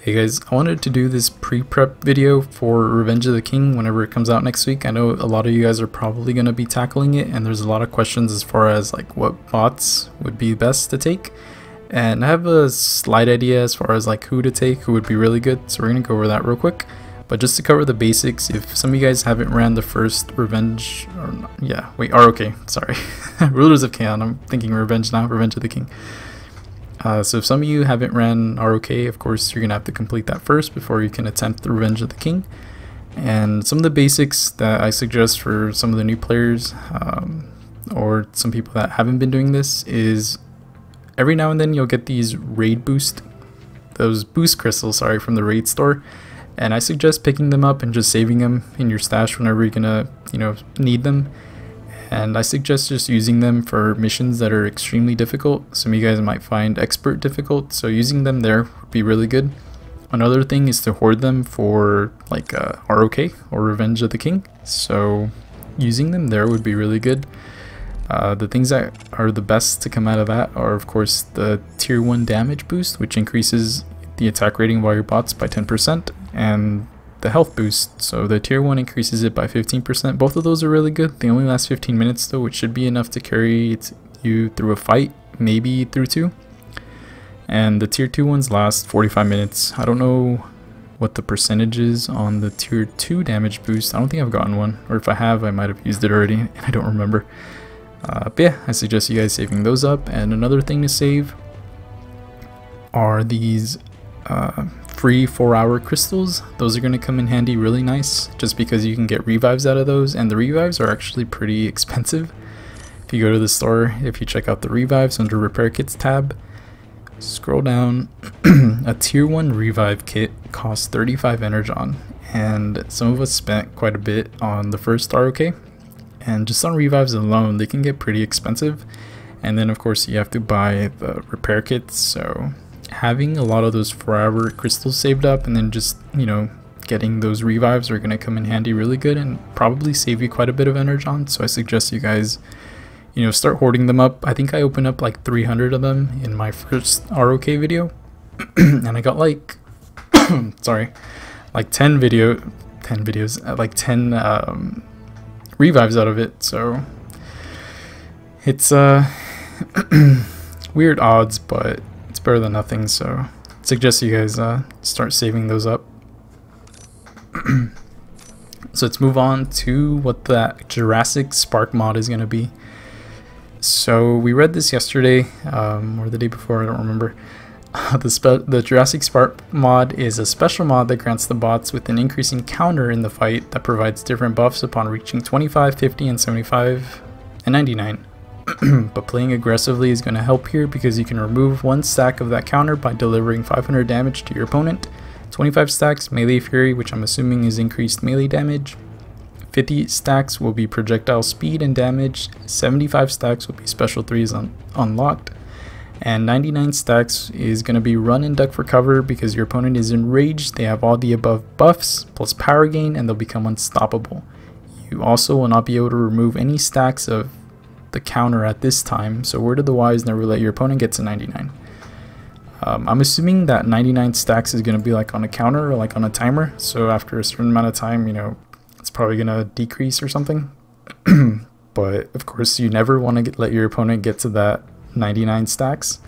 Hey guys, I wanted to do this pre-prep video for Revenge of the King whenever it comes out next week. I know a lot of you guys are probably going to be tackling it, and there's a lot of questions as far as like what bots would be best to take. And I have a slight idea as far as like who to take, who would be really good, so we're going to go over that real quick. But just to cover the basics, if some of you guys haven't ran the first Revenge, or yeah, wait, ROK, sorry, Rulers of Chaos, I'm thinking Revenge now, Revenge of the King. So if some of you haven't ran ROK, of course you're going to have to complete that first before you can attempt the Revenge of the King. And some of the basics that I suggest for some of the new players, or some people that haven't been doing this, is every now and then you'll get these those boost crystals, from the raid store. And I suggest picking them up and just saving them in your stash whenever you're going to, need them. And I suggest just using them for missions that are extremely difficult. Some of you guys might find expert difficult, so using them there would be really good. Another thing is to hoard them for like ROK or Revenge of the King. So using them there would be really good. The things that are the best to come out of that are of course the tier 1 damage boost, which increases the attack rating of all your bots by 10%, and the health boost, so the tier 1 increases it by 15%. Both of those are really good. They only last 15 minutes though, which should be enough to carry you through a fight, maybe through 2. And the tier 2 ones last 45 minutes. I don't know what the percentage is on the tier 2 damage boost. I don't think I've gotten one, or if I have, I might have used it already and I don't remember. But yeah, I suggest you guys saving those up. And another thing to save are these free 4-hour crystals. Those are going to come in handy really nice, just because you can get revives out of those, and the revives are actually pretty expensive. If you go to the store, if you check out the revives under repair kits tab, scroll down, a tier 1 revive kit costs 35 energon, and some of us spent quite a bit on the first ROK, and just on revives alone they can get pretty expensive. And then of course you have to buy the repair kits, so having a lot of those 4-hour crystals saved up and then just, getting those revives are going to come in handy really good and probably save you quite a bit of energon. So I suggest you guys, start hoarding them up. I think I opened up like 300 of them in my first ROK video, and I got like, like 10 revives out of it. So it's weird odds, but it's better than nothing, so I suggest you guys start saving those up. So let's move on to what that Jurassic Spark Mod is going to be. So we read this yesterday, or the day before, I don't remember. The Jurassic Spark Mod is a special mod that grants the bots with an increasing counter in the fight that provides different buffs upon reaching 25, 50, and 75, and 99. But playing aggressively is going to help here, because you can remove 1 stack of that counter by delivering 500 damage to your opponent, 25 stacks melee fury, which I'm assuming is increased melee damage, 50 stacks will be projectile speed and damage, 75 stacks will be special 3s unlocked, and 99 stacks is going to be run and duck for cover, because your opponent is enraged. They have all the above buffs plus power gain, and they'll become unstoppable. You also will not be able to remove any stacks of the counter at this time, so word of the wise, never let your opponent get to 99. I'm assuming that 99 stacks is going to be like on a counter or like on a timer, so after a certain amount of time, it's probably going to decrease or something. But of course you never want to let your opponent get to that 99 stacks.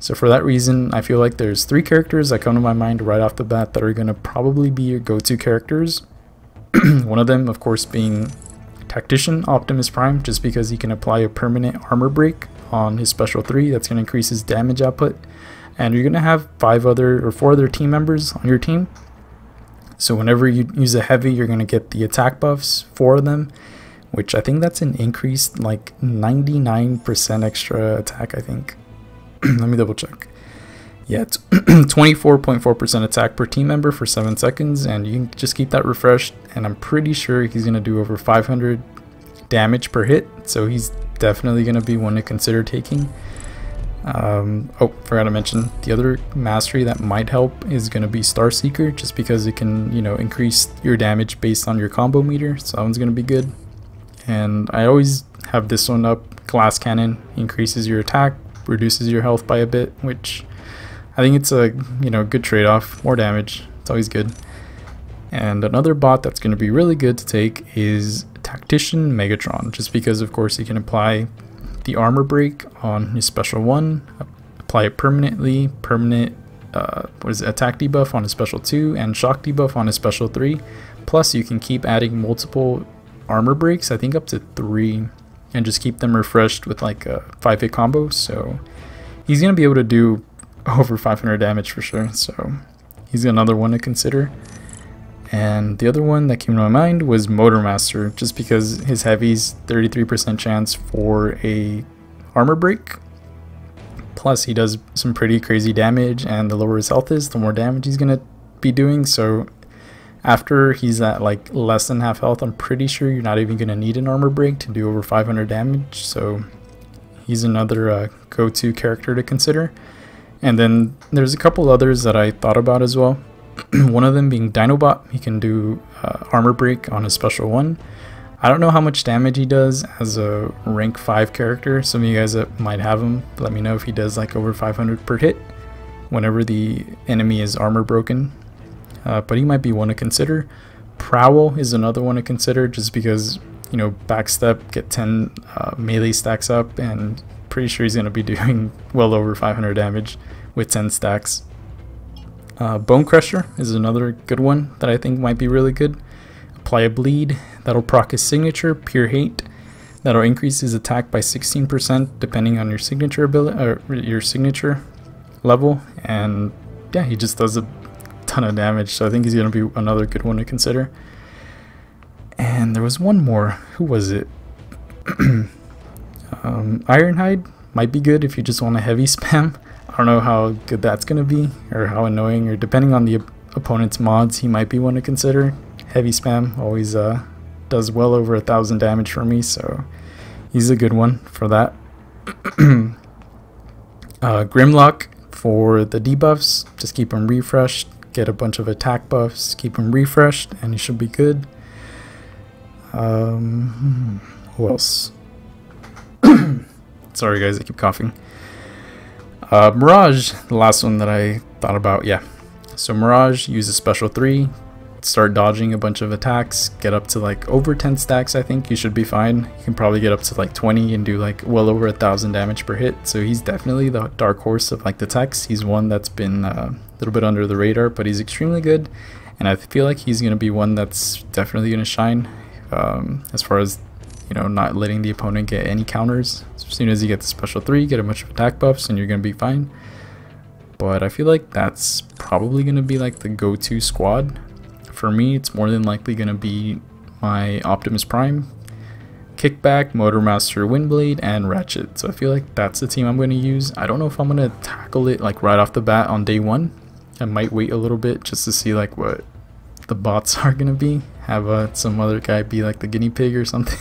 So for that reason, I feel like there's 3 characters that come to my mind right off the bat that are going to probably be your go-to characters. One of them of course being Tactician Optimus Prime, just because he can apply a permanent armor break on his special 3 that's going to increase his damage output, and you're going to have 4 other team members on your team, so whenever you use a heavy you're going to get the attack buffs, 4 of them, which I think that's an increased like 99% extra attack, I think. Let me double check. Yeah, it's 24.4% attack per team member for 7 seconds, and you can just keep that refreshed, and I'm pretty sure he's going to do over 500 damage per hit, so he's definitely going to be one to consider taking. Oh, forgot to mention, the other mastery that might help is going to be Star Seeker, just because it can, increase your damage based on your combo meter, so that one's going to be good. And I always have this one up, Glass Cannon, increases your attack, reduces your health by a bit, which I think it's a good trade-off. More damage, it's always good. And another bot that's going to be really good to take is Tactician Megatron, just because of course he can apply the armor break on his special 1, apply it permanently, attack debuff on his special 2, and shock debuff on his special 3. Plus you can keep adding multiple armor breaks, I think up to 3, and just keep them refreshed with like a 5-hit combo. So he's going to be able to do over 500 damage for sure, so he's another one to consider. And the other one that came to my mind was Motormaster, just because his heavy's 33% chance for a armor break. Plus he does some pretty crazy damage, and the lower his health is, the more damage he's gonna be doing. So after he's at like less than half health, I'm pretty sure you're not even gonna need an armor break to do over 500 damage. So he's another go-to character to consider. And then there's a couple others that I thought about as well. One of them being Dinobot. He can do armor break on his special 1. I don't know how much damage he does as a rank 5 character. Some of you guys that might have him, let me know if he does like over 500 per hit whenever the enemy is armor broken. But he might be one to consider. Prowl is another one to consider, just because backstep, get 10 melee stacks up, and pretty sure he's going to be doing well over 500 damage with 10 stacks. Bone Crusher is another good one that I think might be really good. Apply a bleed, that'll proc his signature, Pure Hate. That'll increase his attack by 16% depending on your signature ability or your signature level. And yeah, he just does a ton of damage, so I think he's gonna be another good one to consider. And there was one more. Who was it? Ironhide might be good if you just want a heavy spam. I don't know how good that's going to be, or how annoying, or depending on the opponent's mods, he might be one to consider. Heavy spam always does well over 1,000 damage for me, so he's a good one for that. Grimlock for the debuffs, just keep him refreshed, get a bunch of attack buffs, keep him refreshed, and he should be good. Who else? Sorry guys, I keep coughing. Mirage, the last one that I thought about, yeah. So Mirage, use a special 3, start dodging a bunch of attacks, get up to like over 10 stacks, I think you should be fine. You can probably get up to like 20 and do like well over 1,000 damage per hit. So he's definitely the dark horse of like the techs. He's one that's been a little bit under the radar, but he's extremely good. And I feel like he's going to be one that's definitely going to shine as far as not letting the opponent get any counters. As soon as you get the special 3, get a bunch of attack buffs, and you're gonna be fine. But I feel like that's probably gonna be like the go-to squad. For me, it's more than likely gonna be my Optimus Prime, Kickback, Motormaster, Windblade, and Ratchet. So I feel like that's the team I'm gonna use. I don't know if I'm gonna tackle it like right off the bat on day 1. I might wait a little bit just to see like what the bots are gonna be. Have some other guy be like the guinea pig or something.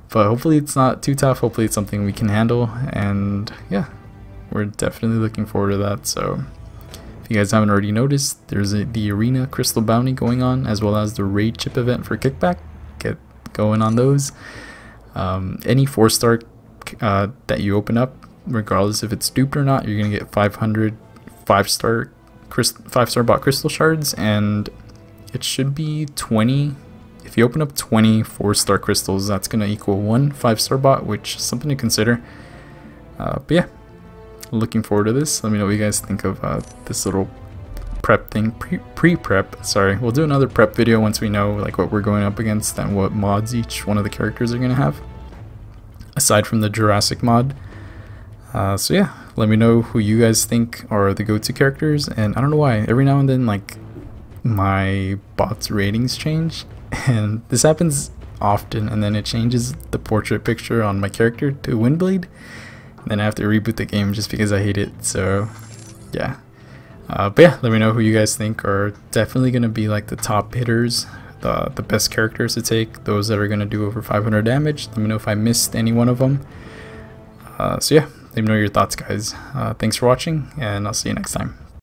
But hopefully it's not too tough. Hopefully it's something we can handle, and yeah, we're definitely looking forward to that. So if you guys haven't already noticed, there's the arena crystal bounty going on, as well as the raid chip event for Kickback. Get going on those. Any 4-star that you open up, regardless if it's duped or not, you're gonna get 500 5-star bot crystal shards, and it should be 20. If you open up 20 4-star crystals, that's going to equal 1 5-star bot, which is something to consider. But yeah, looking forward to this. Let me know what you guys think of this little prep thing, pre-prep. Sorry, we'll do another prep video once we know like what we're going up against and what mods each one of the characters are going to have, aside from the Jurassic mod. So yeah, let me know who you guys think are the go-to characters. And I don't know why, every now and then like my bot's ratings change, and this happens often, and then it changes the portrait picture on my character to Windblade, and then I have to reboot the game just because I hate it. So yeah, but yeah, let me know who you guys think are definitely going to be like the top hitters, the best characters to take, those that are going to do over 500 damage. Let me know if I missed any one of them. So yeah, let me know your thoughts, guys. Thanks for watching, and I'll see you next time.